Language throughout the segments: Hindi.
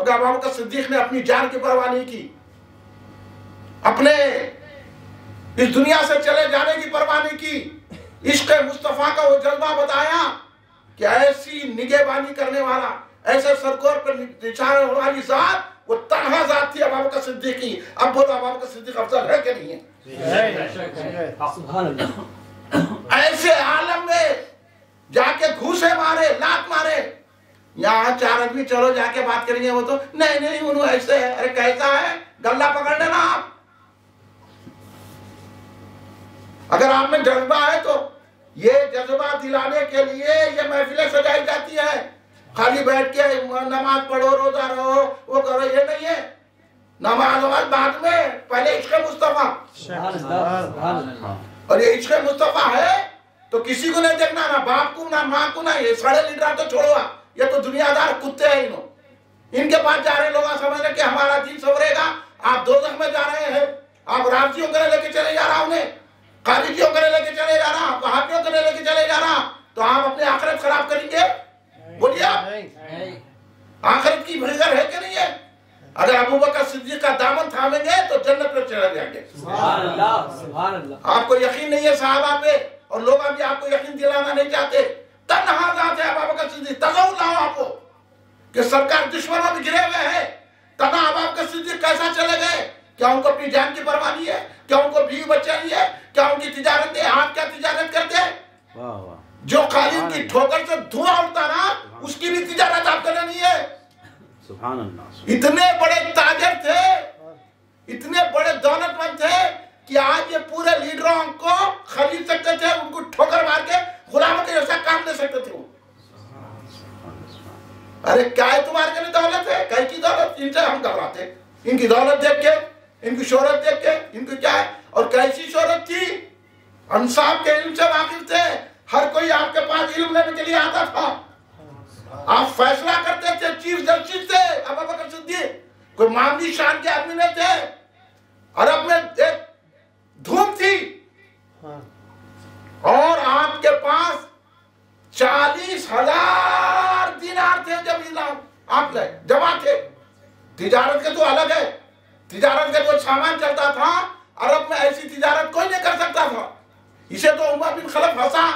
अबू बकर सिद्दीक ने अपनी जान की परवाह नहीं की, अपने इस दुनिया से चले जाने की परवाह नहीं की। इश्क मुस्तफा का वो जज्बा बताया कि ऐसी निगहबानी करने वाला, ऐसे सरकोर पर निशान होने वाली जात वो तन्हा जात थी अबू बकर सिद्दीक की। अब बोलो अबू बकर सिद्दीक अफजल है कि नहीं है? ऐसे आलम में जाके घूसे मारे, लात मारे। यहाँ चार आदमी चलो जाके बात करेंगे, वो तो नहीं नहीं उन्होंने ऐसे है। अरे कैसा है, गल्ला पकड़ लेना आप। अगर आप में जज्बा है तो ये जज्बा दिलाने के लिए ये महफिलें सजाई जाती है। खाली बैठ के नमाज पढ़ो, रोजा रहो, वो करो, ये नहीं है। नमाज बाद में, पहले इश्क मुस्तफा। और ये इश्क मुस्तफा है तो किसी को नहीं देखना, ना बाप को ना माँ को, ना ये साढ़े लीडर तो छोड़ो, ये तो दुनियादार कुत्ते हैं। इनके पास जा रहे लोग समझ रहे कि हमारा दिन संवरेगा। आप दोज़ख में जा रहे हैं, आप राजियों को लेके चले जा रहा, उन्हें खारिजियों को लेके चले जा रहा, वहाबियों को लेके चले जा रहा, तो आप अपनी आखिरत खराब करेंगे? बोलिए आप, आखिरत की फिक्र है कि नहीं है? अगर अबू बकर सिद्दीक का दामन थामेंगे तो जन्नत में चले जाएंगे। सुभान अल्लाह, सुभान अल्लाह। आपको यकीन नहीं है सहाबा पे, और लोग अभी आपको यकीन दिलाना नहीं चाहते। तन्हा जाते हैं अबू बकर सिद्दीक, तसव्वुर लाओ आपको कि सरकार दुश्मनों में घिरे हुए हैं। तन्हा अबू बकर सिद्दीक कैसा चले गए? क्या उनको अपनी जान की परवाह नहीं है? क्या उनको बीवी बच्चा नहीं है? क्या उनकी तिजारत है? आप क्या तिजारत करते हैं? जो खालिद की ठोकर से धुआं उठता ना, उसकी भी तिजारत आपको नहीं है। सुभान अल्लाह। इतने बड़े ताजर थे, इतने बड़े दौलतमंद थे कि आज ये पूरे लीडरों को खरीद सकते थे, उनको ठोकर मार के गुलामों के जैसा काम दे सकते थे वो। अरे क्या है तुम्हारे लिए दौलत है? कैसी दौलत? इनसे हम घबराते, इनकी दौलत देख के, इनकी शोहरत देख के। इनकी क्या है और कैसी शोहरत थी? अंसाब के इल्म से वाकिफ थे, हर कोई आपके पास इल्म लेने के लिए आता था। आप फैसला करते थे, चीफ जस्टिस थे अबू बकर सिद्दीक, कोई मामूली शान के आदमी नहीं थे। अरब में एक धूम थी और आपके पास 40,000 दिनार थे जब इस्लाम आप जमा थे। तिजारत के तो अलग है, तिजारत का जो सामान चलता था अरब में, ऐसी तिजारत कोई नहीं कर सकता था। इसे तो उमर बिन खलफ हंसा,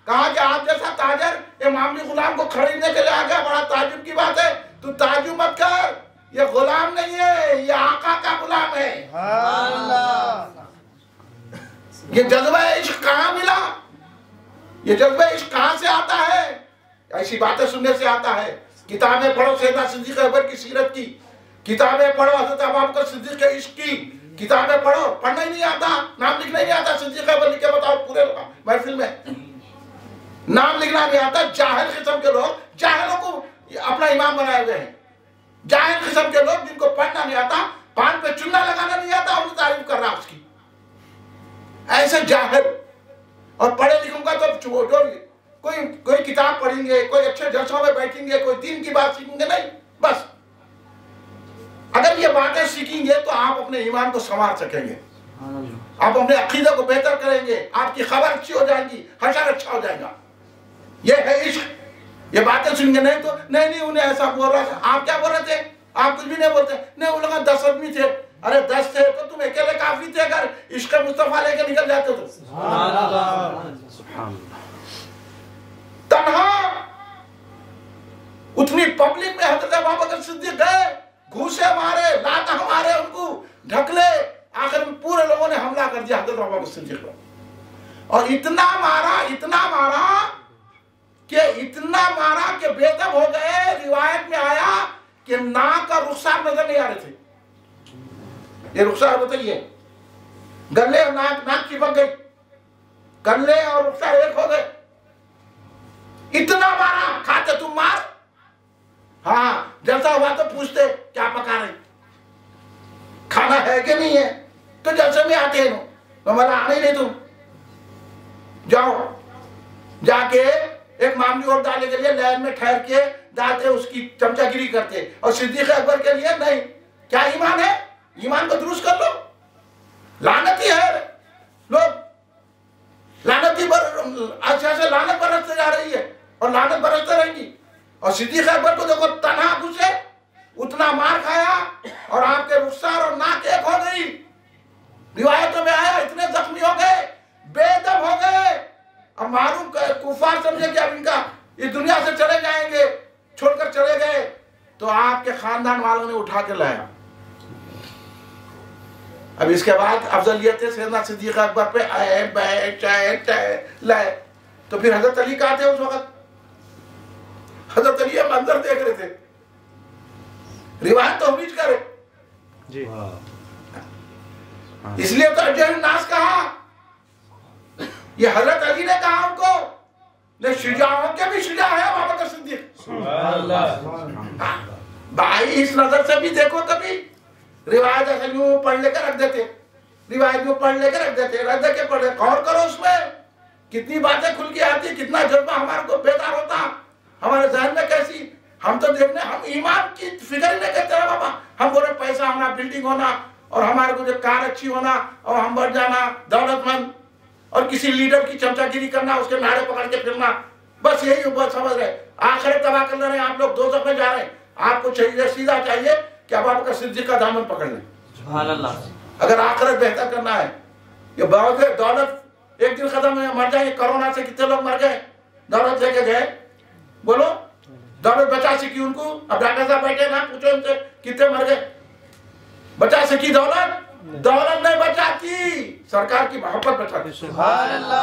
कहा कि आप जैसा ताजर ये मामूली गुलाम को खरीदने के लिए आ गया, बड़ा ताजुब की बात है। तू ताजुब मत कर, ये गुलाम नहीं है, ये आका का गुलाम है। ये जज्बा इश्क कहाँ मिला? ये जज्बा इश्क कहाँ से आता है? ऐसी बातें सुनने से आता है। किताबें पढ़ो सैयदना सिद्दीक़ अकबर की सीरत की, किताबें पढ़ो हज़रत अबू बकर सिद्दीक़ के इश्क की किताबें पढ़ो। पढ़ना ही नहीं आता, नाम लिखना ही नहीं आता। सिद्दीक़ अकबर लिख के बताओ पूरे महफिल में, नाम लिखना नहीं आता। जाहिल किस्म के लोग, जाहिलों को अपना इमाम बनाए हुए हैं। जाहिल किस्म के लोग जिनको पढ़ना नहीं आता, पान पे चुन्ना लगाना नहीं आता, उनकी तारीफ कर रहा उसकी। ऐसे जाहिल। और पढ़े लिखूंगा तो जो कोई किताब पढ़ेंगे, कोई अच्छे जलसों में बैठेंगे, कोई दीन की बात सीखेंगे नहीं। बस अगर ये बातें सीखेंगे तो आप अपने ईमान को संवार सकेंगे, आप अपने अकीदे को बेहतर करेंगे, आपकी खबर अच्छी हो जाएगी, हशर अच्छा हो जाएगा। ये है इश्क। ये बातें सुनेंगे नहीं तो नहीं उन्हें ऐसा बोल रहा था। आप क्या बोल रहे थे? आप कुछ भी नहीं बोलते। नहीं वो लोग 10 आदमी थे। अरे 10 थे तो तुम अकेले काफी थे अगर इश्क मुस्तफा लेके निकल जाते तो। तन्हा उतनी पब्लिक में हज़रत अबू बकर सिद्दीक गए, घूसे मारे, लात मारे, उनको ढकले, आखिर में पूरे लोगों ने हमला कर दिया हज़रत अबू बकर सिद्दीक पर। और इतना मारा कि बेदम हो गए। रिवायत में आया कि नाक का रुखसार नजर नहीं आ रहे थे। ये रुखसार बताइए, गले और नाक चिपक गई, गले और रुखसार एक हो गए। इतना मारा। खाते तुम मार? हाँ, जलसा हुआ तो पूछते क्या पका रहे, खाना है कि नहीं है? तो जलसे में आते हैं तो मतलब आने ही नहीं। तुम जाओ, जाके एक मामूली और डालने के लिए लाइन में ठहर के डालते, उसकी चमचागिरी करते। और सिद्दीक़ अकबर के लिए नहीं। क्या ईमान है? ईमान को दुरुस्त कर लो। लानती है लोग, लानती पर अच्छा से लानत बरसते जा रही है और लानत बरसते रहेंगी। और सिद्दीक़ अकबर को देखो, तन्हा घुसे, उतना मार खाया और आपके रुखसार और नाक एक हो गई। रिवायतों में आया इतने जख्मी हो गए, बेदम हो गए। अब मालूम कुफार समझे कि अब इनका इस दुनिया से चले जाएंगे, छोड़कर चले गए। तो आपके खानदान वालों ने उठा के लाया। अब इसके बाद अफजलियत सैयदना सिद्दीक अकबर पे आए, बैठ लाए। तो फिर हजरत अली कहाँ थे उस वक्त? हजरत अली मंजर देख रहे थे। रिवायत तो उम्मीद करे जी। इसलिए तो अजहर नास कहा, ये हजरत अली ने कहा हमको, ने शुजाओं के भी शुजा है अबू बकर सिद्दीक। भाई इस नजर से भी देखो। कभी रिवायत ऐसे यूं पढ़ लेकर रख देते, रिवायत यूं पढ़ लेकर रख देते, रख दे के पढ़े। गौर करो उसमें कितनी बातें खुल के आती, कितना जज्बा हमारे को बेदार होता हमारे जहन में। कैसी हम तो देखने, हम ईमान की फिक्र नहीं करते हैं बाबा। हम बोले पैसा होना, बिल्डिंग होना और हमारे को जो कार अच्छी होना और हम बढ़ जाना दौलतमंद और किसी लीडर की चमचागिरी करना, उसके नारे पकड़ के फिरना, बस यही ऊपर समझ रहे। आखिरत तबाह कर रहे हैं आप लोग, दोज़ख में जा रहे हैं। आपको चाहिए सीधा चाहिए कि अबू बकर सिद्दीक का दामन पकड़ लें। सुभान अल्लाह। अगर आखिरत बेहतर करना है, ये बहुत है दौलत एक दिन खत्म है, मर जाए। कोरोना से कितने लोग मर गए, दौलत लेके गए? बोलो, दौलत बचा सकी उनको? अब डॉक्टर साहब बैठे ना, पूछो उनसे कितने मर गए। बचा सकी दौलत? दौलत नहीं बचाती, सरकार की मोहब्बत बचाती। सुभान अल्लाह।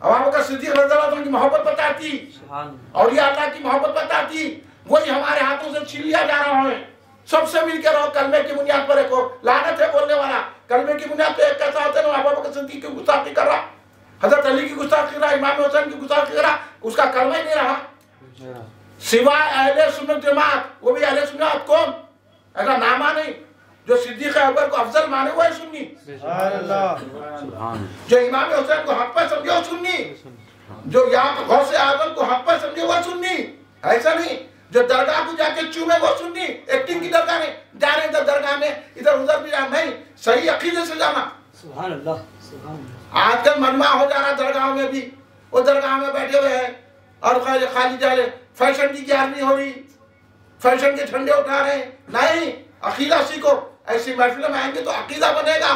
अबू बकर सिद्दीक रज़ियल्लाहु अन्हु की मोहब्बत बताती, और ये अल्लाह की मोहब्बत बताती। वही हमारे हाथों से छीन लिया जा रहा है। सबसे मिलकर रहो, कलमे की बुनियाद पर रखो। लानत है बोलने वाला, कलमे की बुनियाद पे कैसा होता है? अबू बकर सिद्दीक की गुस्ताखी कर रहा, हजरत अली की गुस्ताखी कर रहा, इमाम हुसैन की गुस्ताखी कर रहा, उसका कलमा ही नहीं रहा। सिवाय अहले सुन्नत जमात, वो भी अहले सुन्नत कौन? ऐसा नामा नहीं जो सिद्दीक अकबर को अफजल माने हुआ है सुन्नी, जो इमाम हुसैन को हक पर समझे वो सुन्नी, जो यहाँ गौसे आजम को हक पर समझे वो सुन्नी। ऐसा नहीं जो दरगाह को जाके चूमे वो सुन्नी। एक्टिंग की दरगाह में जा रहे थे, दरगाह में इधर उधर भी जाना नहीं, सही अकीदे से जाना। सुभान अल्लाह। आजकल मनमा हो जा रहा दरगाह में भी, वो दरगाह में बैठे हुए हैं और खाली जा रहे, फैशन की ग्यारहवीं हो रही, फैशन के झंडे उठा रहे। नहीं, अकीदा सीखो। ऐसी महफिल में आएंगे तो अकीदा बनेगा।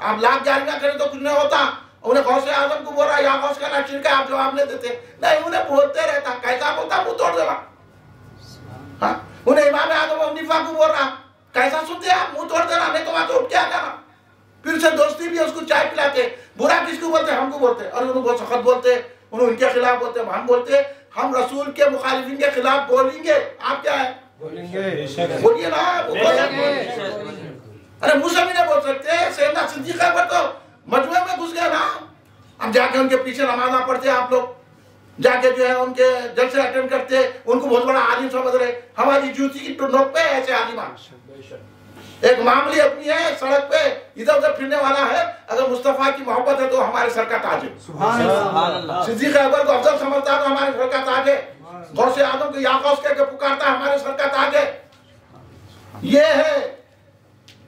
आप लाख ग्यारहवियां करें तो कुछ नहीं होता। उन्हें गौसे आजम को बोल रहा या गौस का नाम शिरक, आप जवाब नहीं देते। नहीं, उन्हें बोलते रहता, कैसा बोलता मुंह तोड़ देना। हाँ, उन्हें इमाम आजम हनीफा को बोल रहा, कैसा सुनते आप, मुंह तोड़ देना, नहीं तो वहां तो उठ के आ जाना। फिर से दोस्ती भी, उसको चाय पिलाते। बुरा किसको बोलते? हमको बोलते। और उन्हें बहुत सख्त बोलते, उन्हें उनके खिलाफ बोलते, हम बोलते हम रसूल के मुखालिफिन के खिलाफ बोलेंगे। आप क्या है? बोलेंगे, बोलिए ना। अरे मुंह से भी नहीं बोल सकते। सैयदना सिद्दीक अकबर तो मजमे में घुस गए ना। अब जाके उनके पीछे नमाज़ पढ़ते आप लोग, जाके जो है उनके जलसे अटेंड करते, उनको बहुत बड़ा आलिम समझ रहे। हमारी जूती की नोक पे ऐसे आलिम। एक मामली अपनी है, सड़क पे इधर उधर फिरने वाला है। अगर मुस्तफा की मोहब्बत है तो हमारे सर का ताज है। सुभान अल्लाह। सिद्दीक अकबर को अफजल समझता है तो हमारे सर का ताज है। गौसे आजम को या गौस कहकर पुकारता, हमारे सर का ताज है। ये है।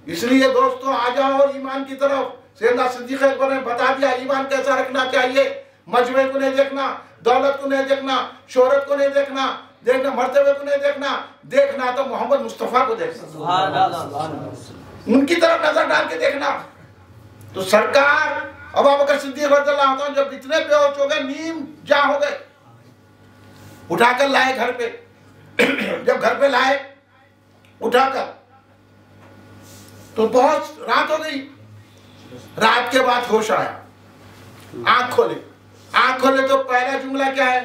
इसलिए दोस्तों आ जाओ ईमान की तरफ। सैयदना सिद्दीक अकबर ने बता दिया ईमान कैसा रखना चाहिए। मजमे को नहीं देखना, दौलत को नहीं देखना, शोहरत को नहीं देखना, देखना मर्तबे को नहीं देखना, देखना तो मोहम्मद मुस्तफा को देखना, उनकी तरफ नजर डाल के देखना। तो सरकार अबू बकर सिद्दीक रज़ियल्लाहु अन्हु जब इतने बेहोश हो गए, नीम जा हो गए, उठाकर लाए घर पे। जब घर पे लाए उठाकर तो बहुत रात हो गई। रात के बाद होश आया, आंख खोले। आंख खोले तो पहला जुमला क्या है?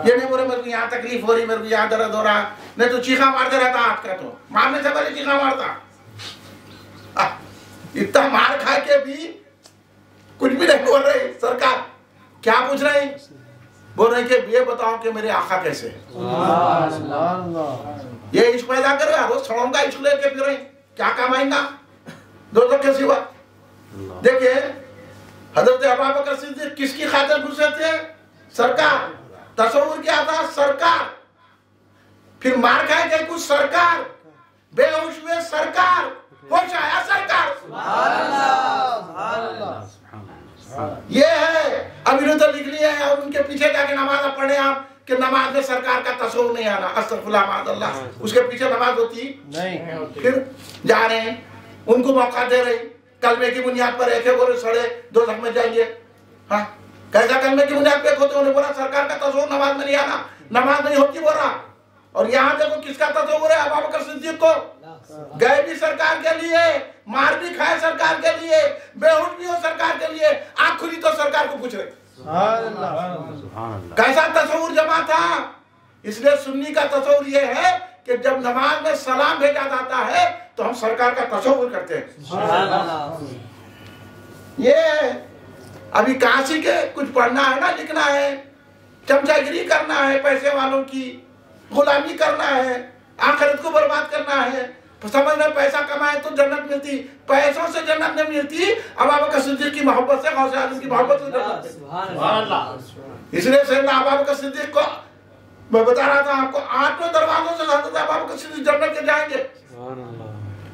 ये नहीं बोले मेरे को यहाँ तकलीफ हो रही, मेरे को यहाँ दर्द हो रहा, नहीं तो चीखा मारते रहता। आज का तो मारने से पहले चीखा मारता। इतना मार खा के भी कुछ भी नहीं बोल रहे। सरकार क्या पूछ रहे? बोल रहे कि ये बताओ कि मेरे आका कैसे है। ये इश्क पैदा कर रहे, रोज सड़ों का इश्क लेके फिर रहे, क्या काम आएगा दोस्तों के सिवा। देखिए हजरत अबू बकर सिद्दीक किसकी खातिर घुसे थे? सरकार। तस्वुर क्या था? सरकार। फिर मार खाए गए कुछ, सरकार। बेहोश हुए, सरकार। होश आया, सरकार। ये है। अब इन्होंने तो लिख लिया है और उनके पीछे जाके नमाज पढ़े आप कि नमाज में सरकार का तस्वुर नहीं आना, अस्तगफिरुल्लाह माअल्लाह, उसके पीछे नमाज होती नहीं। फिर जा रहे हैं, उनको मौका दे रहे, कलमे की बुनियाद पर एक गोरे सड़े दो में जाएंगे। हाँ, कैसा कलमे की बुनियाद पे होते? उन्हें बोला सरकार का तस्वुर नमाज में नहीं आना, नमाज नहीं होती बोला। और यहाँ देखो किसका तस्वुर है, अबू बकर सिद्दीक को। गए भी सरकार के लिए, मार भी खाए सरकार के लिए, बेहुश भी हो सरकार के लिए, आँख खुली तो सरकार को पूछ रहे कैसा तस्वुर जमा था। इसलिए सुन्नी का तस्वुर ये है कि जब नमाज में सलाम भेजा जाता है तो हम सरकार का तस्वुर करते हैं। ये अभी काशी के कुछ पढ़ना है ना, लिखना है, चमचागिरी करना है, पैसे वालों की गुलामी करना है, आखिरत को बर्बाद करना है। तो समझ में पैसा कमाए तो जन्नत मिलती, पैसों से जन्नत नहीं मिलती। अबू बकर सिद्दीक की मोहब्बत से, गौसे आज़म की मोहब्बत से जन्नत। इसलिए सैयदना अबू बकर सिद्दीक को मैं बता रहा था आपको, 8 दरवाजों से हज़रत अबू बकर सिद्दीक जन्नत के जाएंगे।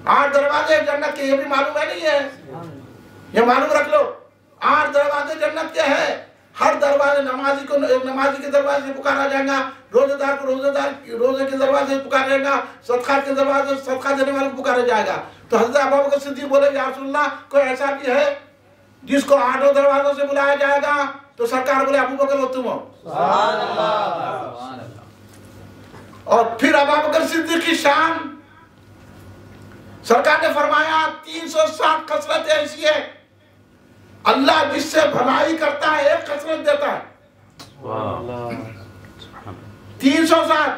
8 दरवाजे जन्नत के, ये भी मालूम है नहीं है? ये मालूम रख लो, 8 दरवाजे जन्नत के हैं। हर दरवाजे नमाजी को नमाजी के दरवाजे से पुकारा जाएगा, रोजेदार को रोजे के दरवाजे से पुकारा जाएगा, सदका के दरवाजे से सदका देने वाले को पुकारा जाएगा। तो हज़रत अबू बकर सिद्दीक बोले या रसूलल्लाह, कोई ऐसा भी है जिसको 8 दरवाजों से बुलाया जाएगा? तो सरकार बोले अबू बकर हो तुम हो। और फिर अबू बकर सिद्दीक की शान, सरकार ने फरमाया 360 खसलतें ऐसी है, अल्लाह जिससे भलाई करता है एक खसलत देता है। 360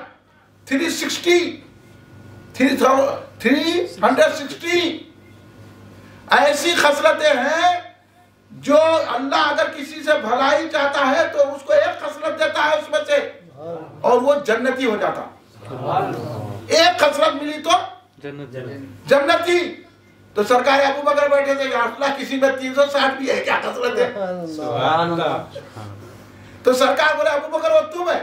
360 ऐसी खसलतें हैं जो अल्लाह अगर किसी से भलाई चाहता है तो उसको एक खसलत देता है उसमें से, और वो जन्नती हो जाता। एक खसलत मिली तो जन्नती। तो सरकार अबू बकर बैठे थे, या रसूलल्लाह किसी में 360 भी है क्या खसलत है? तो सरकार बोले अबू बकर वो तुम है।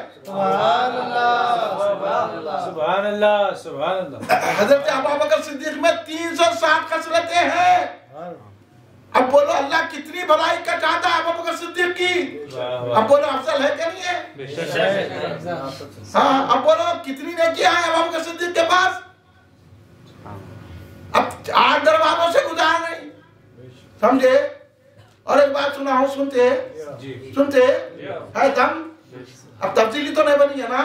हजरत अबू बकर सिद्दीक में 360 खसलतें हैं। अब बोलो अल्लाह कितनी भलाई का चाहता है अबू बकर सिद्दीक की। अब बोलो अफजल है क्या नहीं है? हाँ, अब बोलो कितनी नेकियां हैं अबू बकर सिद्दीक के पास। अब 8 दरवाजों से गुजार नहीं, समझे? और एक बात सुना हो, सुनते है दम। अब तफसीली तो नहीं बनी है ना,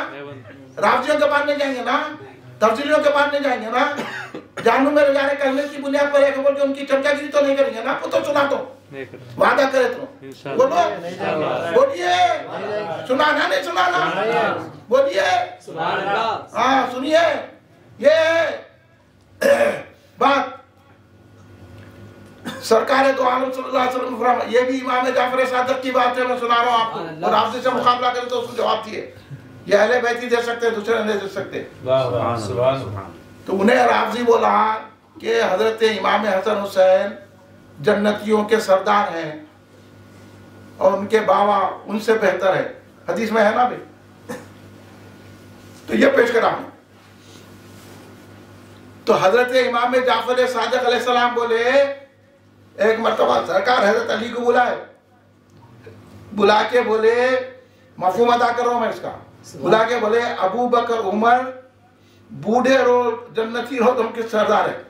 रावजियों के पास नहीं जाएंगे ना, तफसीलियों के पास नहीं जाएंगे ना, जानू में जाने करने की बुनियाद पर एक बोल के उनकी चमचागिरी तो नहीं करेंगे ना। आपको तो सुना तो वादा करे तो बोलो, बोलिए सुनाना नहीं सुनाना, बोलिए हाँ सुनिए। ये बात सरकार तो आलम सल्लल्लाहु अलैहि वसल्लम, ये भी इमाम जाफर सादिक की बात है, मैं सुना रहा हूँ आपको। और आपसे मुकाबला करें तो उसको जवाब दिए, ये अहले बैत ही दे सकते, दूसरे नहीं दे सकते। तो उन्हें राफजी बोला कि हजरत इमाम हसन हुसैन जन्नतियों के सरदार हैं और उनके बाबा उनसे बेहतर है, हदीस में है ना भाई। तो ये पेश करा। तो हजरत इमाम जाफर सादिक अलैहिस्सलाम बोले, एक मर्तबा सरकार हजरत अली को बुला के बोले, मफहूम अदा कर रहा हूं मैं इसका, बुला के बोले अबू बकर उमर बूढ़े रो जन्नती रो तुम किस सरदार है।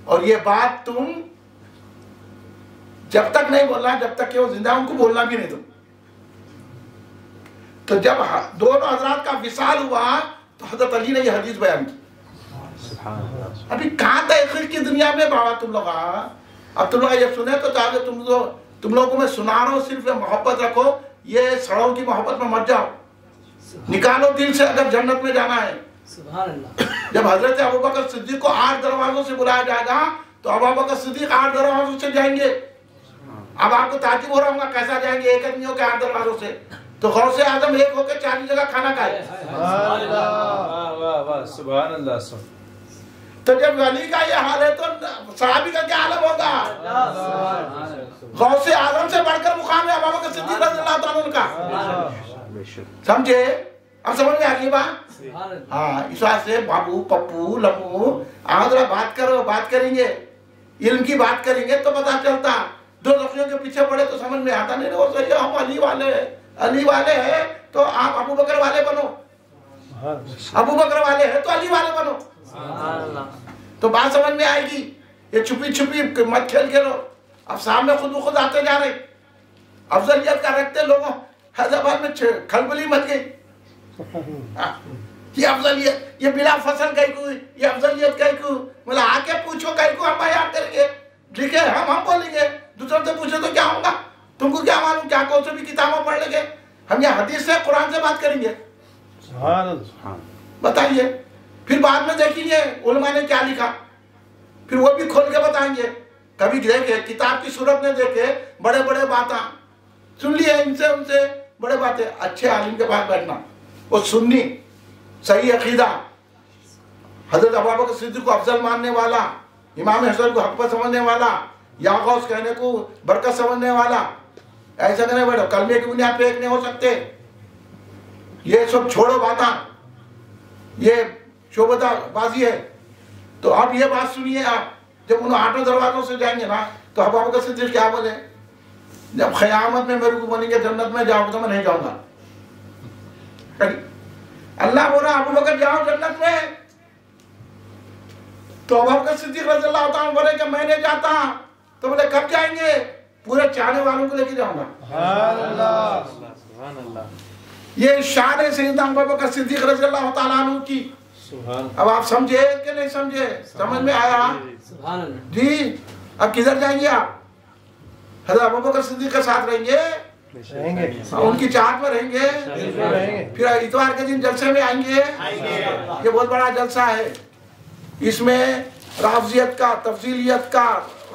और ये बात तुम जब तक नहीं बोलना जब तक कि वो जिंदा, उनको बोलना भी नहीं तुम। तो जब दोनों हजरात का विसाल हुआ तो हजरत अली ने ये हदीस बयान की। अभी कहाँ तहकीर की दुनिया में बाबा तुम लोग। अब तुम लोग ये सुने तो चाहे तुम लोगों को मैं सुना रहा हूँ, सिर्फ मोहब्बत रखो, ये सड़ों की मोहब्बत में मत जाओ, निकालो दिल से अगर जन्नत में जाना है। जब हजरत अबू बकर सिद्दीक को 8 दरवाजों से बुलाया जाएगा तो अबू बकर सिद्दीक 8 दरवाजों से जाएंगे। अब आपको ताज्जुब हो रहा होगा कैसा जाएंगे एक आदमी होकर 8 दरवाजों से। तो गौसे आजम एक होकर 40 जगह खाना खाए। तो जब वली का ये हाल है तो सहाबी का क्या आलम होगा। गौसे आजम से बढ़कर मुकाम है अबू बकर सिद्दीक रज़ियल्लाहु ताला अन्हु का। समझे? अब समझ में आ गई बात। हाँ, इस से बाबू पप्पू लम्बू आज बात करो, बात करेंगे, इल्म की बात करेंगे तो पता चलता। दो ज़खियों के पीछे पड़े तो समझ में आता नहीं, वो सही है, हम अली वाले हैं, अली वाले हैं तो आप अबू बकर वाले बनो, अबू बकर वाले हैं तो अली वाले बनो, तो बात समझ में आएगी। ये छुपी छुपी मत खेलो। अब सामने खुद ब खुद आते जा रहे, अफजलियत का रखते लोगों, हैदराबाद में खलबली मच गई। ये अफजलियत, ये बिला फसल कहीं को, ये अफजलियत कहीं को, मतलब आके पूछो कहीं को, हम याद करेंगे, ठीक है, हम बोलेंगे, दूसरों से पूछे तो क्या होगा, तुमको क्या मालूम, क्या कौन सी भी किताबें पढ़ लेंगे, हम यहाँ हदीस से कुरान से बात करेंगे, बताइए। फिर बाद में देखेंगे उलमा ने क्या लिखा, फिर वो भी खोल के बताएंगे। कभी देखे किताब की सूरत में देखे बड़े बड़े बातें सुन लिए इनसे उनसे, बड़े बातें, अच्छे आलिम के पास बैठना, वो सुन्नी सही अकीदा, हजरत अबू बकर सिद्दीक को अफजल मानने वाला, इमाम हसन को हक पर समझने वाला, या गौस कहने को बरकत समझने वाला, ऐसा करने बैठो, कलमे की बुनियाद पे एक नहीं हो सकते। ये सब छोड़ो बाता, ये शोबताबाजी है। तो अब ये बात सुनिए, आप जब उन 8 दरवाजों से जाएंगे ना, तो अबू बकर सिद्दीक क्या बोले, जब क़यामत में मेरे को बोलेंगे जन्नत में जाओ, तो मैं नहीं जाऊंगा। अल्लाह बोला अबू बकर जाओ जन्नत में, तो अबू बकर सिद्दीक रज़ियल्लाहु ताला बोले कि मैं नहीं जाता, तो बोले कब जाएंगे, पूरे चाहने वालों को लेके जाऊंगा। ये शान है सैयदना अबू बकर सिद्दीक रज़ियल्लाहु ताला अन्हु की। अब आप समझे कि नहीं समझे, समझ में आया जी। अब किधर जाएंगे आप, हज़रत अबू बकर सिद्दीक के साथ रहेंगे, उनकी चाहत में रहेंगे, फिर इतवार के दिन जलसे में आएंगे। ये बहुत बड़ा जलसा है, इसमें राफजियत का, तफसीलियत का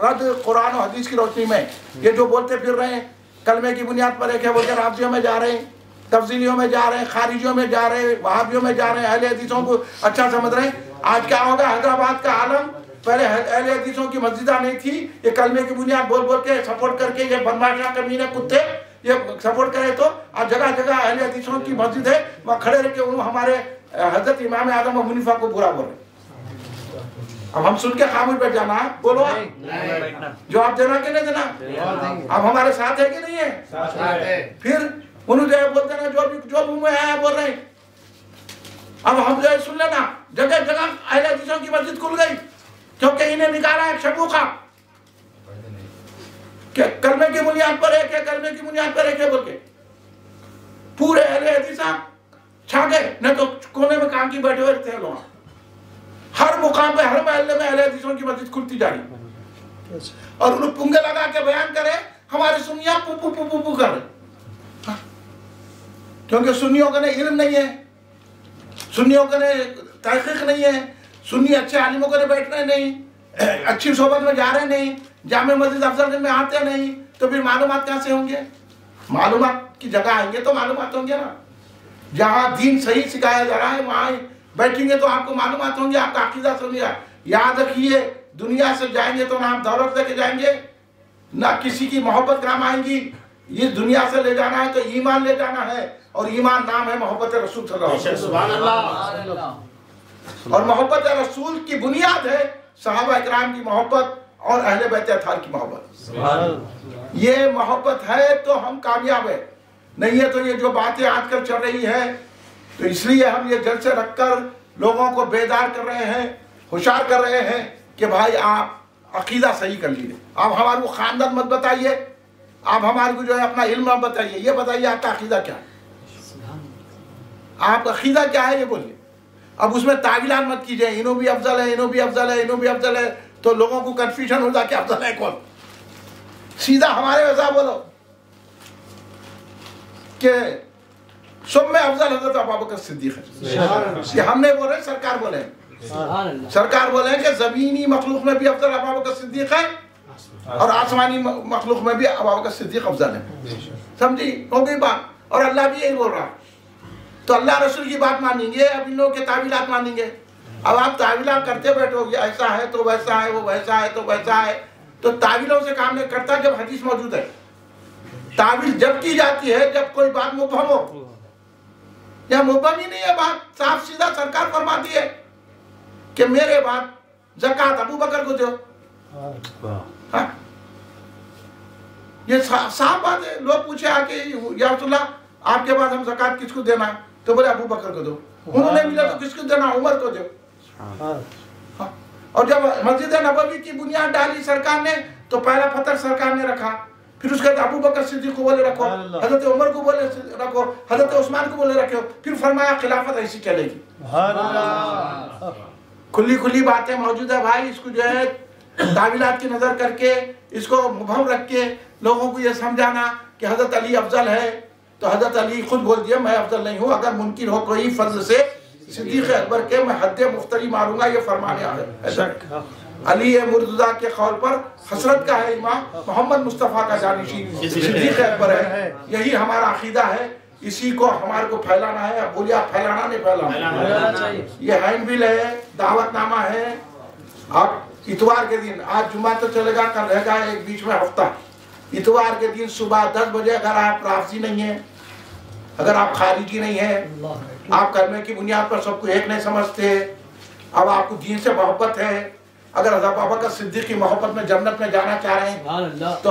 रद्द कुरान और हदीस की रोशनी में। ये जो बोलते फिर रहे हैं कलमे की बुनियाद पर क्या बोलते, राफजियों में जा रहे हैं, तफसीलियों में जा रहे हैं, खारिजियों में जा रहे हैं, वहाबियों में जा रहे हैं, अहले हदीसों को अच्छा समझ रहे हैं। आज क्या होगा, हैदराबाद का आलम, पहले अहले हदीसों की मस्जिदा नहीं थी, ये कलमे की बुनियाद बोल बोल के सपोर्ट करके, ये बदमाशा कमीने कुत्ते ये सपोर्ट करे, तो आज जगह जगह अहले हदीसों की मस्जिद है, वहाँ खड़े रह के हमारे हजरत इमाम आदम और मुनीफा को बुरा बोल रहे। अब हम सुन के खामोश बैठ जाना, बोलो जवाब देना कि नहीं देना, अब हमारे साथ है कि नहीं है। फिर उन्होंने बोलते ना जो मुंह में आया बोल रहे। अब हम जो सुन लेना, जगह जगह अहले हदीसों की मस्जिद खुल गई, क्योंकि इन्हें निकाला एक शगुफा, कलमे की बुनियाद पर एक है, कलमे की बुनियाद पर एक है बोल के पूरे अहले हदीसा छा गए, नहीं तो कोने में काम की बैठे हुए थे लोग। हर मुकाम पे, हर महल्ले में अहले हदीसों की मस्जिद खुलती जा रही, और उन्हें पुंगे लगा के बयान करे हमारे सुन्नियां पुपू पुपू पुपू कर रहे, क्योंकि सुन्नियों का इल्म नहीं है, सुन्नियों का तहकीक नहीं है, सुन्नी अच्छे आलिमों के बैठने नहीं, अच्छी सोबत में जा रहे नहीं, जामे मस्जिद अफजल में आते नहीं, तो फिर मालूमात कहाँ से होंगे। मालूमात की जगह आएंगे तो मालूमात होंगे ना, जहाँ दीन सही सिखाया जा रहा है वहाँ बैठेंगे तो आपको मालूमात होंगे, आपका अकीदा सुनिएगा। याद रखिए, दुनिया से जाएंगे तो ना आप दौलत लेके जाएंगे, ना किसी की मोहब्बत काम आएंगी। ये दुनिया से ले जाना है तो ईमान ले जाना है, और ईमान नाम है मोहब्बत रसूल सल्लल्लाहु अलैहि वसल्लम। और मोहब्बत रसूल की बुनियाद है सहाबा इकराम की मोहब्बत और अहले बैत अताहर की मोहब्बत। ये मोहब्बत है तो हम कामयाब है, नहीं है तो ये जो बातें आजकल चल रही है, तो इसलिए हम ये जलसे रखकर लोगों को बेदार कर रहे हैं, होशियार कर रहे हैं कि भाई आप अकीदा सही कर लीजिए। आप हमारे को खानदान मत बताइए, आप हमारे को जो है अपना इल्म मत बताइए, ये बताइए आपका अकीदा क्या है, आपका अकीदा क्या है ये बोलिए। अब उसमें तावीलात मत कीजिए, इन्हों भी अफजल है, इन्हों भी अफजल है, इन्हों भी अफजल है, तो लोगों को कंफ्यूजन हो जाए कि अफजल है कौन। सीधा हमारे वैसा बोलो कि सब में अफजल हजरत अबू बकर सिद्दीक है। हम नहीं बोल रहे, सरकार बोले, सरकार बोले कि जमीनी मखलूक में भी अफजल अबू बकर सिद्दीक है, और आसमानी मखलूक में भी अबू बकर सिद्दीक अफजल है। समझी, हो गई बात। और अल्लाह भी यही बोल रहा, तो अल्लाह रसूल की बात मानेंगे, अब इन लोगों के तावीलात मानेंगे। अब आप तावीलात करते बैठोगे, ऐसा है तो वैसा है, वो वैसा है तो वैसा है, तो तावीलों से काम नहीं करता जब हदीस मौजूद है। तावील जब की जाती है जब कोई बात मुबहम हो, या मुबहम ही नहीं है बात, साफ सीधा सरकार फरमाती है कि मेरे बाद ज़कात अबू बकर को दो, ये साफ बात है। लोग पूछे आके या रसूलल्लाह आपके बाद हम ज़कात किसको देना, तो बोले अबू बकर को दो। उन्होंने मिला तो किसको देना, उमर को दो। हाँ। और जब मस्जिद नबवी की बुनियाद डाली सरकार ने तो पहला पत्थर सरकार ने रखा, फिर उसके बाद अबू बकर सिद्दीक को बोले रखो, हजरत उमर को बोले रखो, हजरत उस्मान को बोले रखो, फिर फरमाया खिलाफत ऐसी चलेगी। खुली खुली बातें मौजूद है भाई, इसको जो है तावीलात की नजर करके इसको मुबहम रख के लोगों को ये समझाना कि हजरत अली अफजल है, तो हजरत अली खुद बोल दिया मैं अफजल नहीं हूँ, अगर मुनकिर हो कोई फजल से सिद्दीक अकबर के मैं हद्दे मुफ्तरी मारूंगा, ये फरमाने है। अली मुर्तज़ा के कौल पर हसरत का है इमाम, मोहम्मद मुस्तफ़ा का जानिशी सिद्दीक अकबर है। यही हमारा अकीदा है, इसी को हमारे को फैलाना है। अब बोलिए आप फैलाना नहीं फैलाना, ये हैंड बिल है, दावतनामा है। अब इतवार के दिन, आज जुम्मा तो चलेगा, कल रहेगा एक बीच में हफ्ता, इतवार के दिन सुबह 10 बजे अगर आप राफजी नहीं है, अगर आप खारिजी नहीं है, आप कलमे की बुनियाद पर सबको एक नहीं समझते, अब आपको दीन से मोहब्बत है, अगर हज़रत अबू बकर सिद्दीक की मोहब्बत में जन्नत में जाना चाह रहे हैं तो